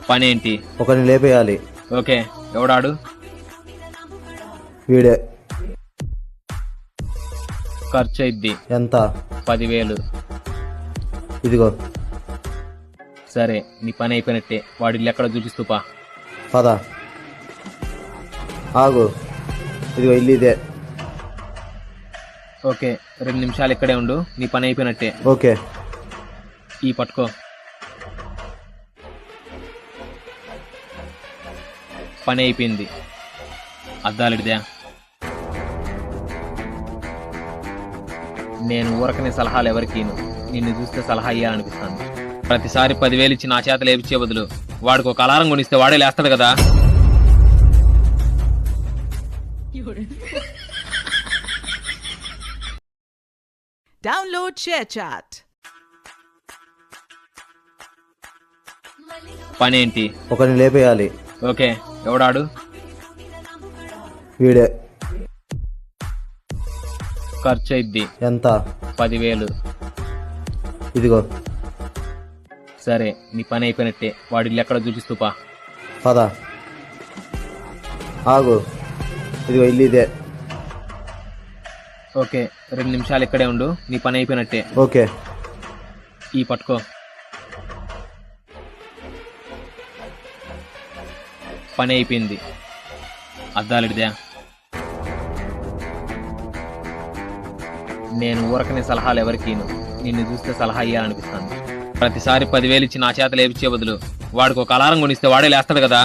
పనేంటి? ఒకరిని లేపేయాలి. ఓకే, ఎవడాడు? వీడే. ఖర్చు అయిద్ది ఎంత? 10,000. ఇదిగో. సరే, నీ పని అయిపోయినట్టే. వాడి ఇల్లు ఎక్కడ చూపిస్తూ పా. పద. ఆగు. ఇదిగో ఇల్లు ఇదే. ఓకే, 2 నిమిషాలు ఇక్కడే ఉండు. నీ పని అయిపోయినట్టే. ఓకే. ఈ పట్టుకో. పని అయిపోయింది. అద్దాలిడిదా? నేను ఊరకనే సలహాలు ఎవరికీను. నిన్ను చూస్తే సలహా ఇయ్యాలనిపిస్తాను. ప్రతిసారి 10,000 ఇచ్చి నా చేత లేపిచ్చే బదులు వాడికి ఒక అలారం కొనిస్తే వాడే లేస్తాడు కదా. Download ShareChat. పనేంటి? ఒకరిని లేపేయాలి. ఓకే, ఎవడాడు? వీడే. ఖర్చు అయిద్ది ఎంత? 10,000. ఇదిగో. సరే, నీ పని అయిపోయినట్టే. వాడి ఇల్లు ఎక్కడ చూపిస్తూ పా. పద. ఆగు. ఇదిగో ఇల్లు ఇదే. ఓకే, 2 నిమిషాలు ఇక్కడే ఉండు. నీ పని అయిపోయినట్టే. ఓకే. ఈ పట్టుకో. పని అయిపోయింది. అద్దాలిడిదా? నేను ఊరకనే సలహాలు ఎవరికీను. నిన్ను చూస్తే సలహా ఇయ్యాలనిపిస్తాను. ప్రతిసారి 10,000 ఇచ్చి నా చేత లేపిచ్చే బదులు వాడికి ఒక అలారం కొనిస్తే వాడే లేస్తాడు కదా.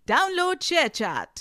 Download ShareChat.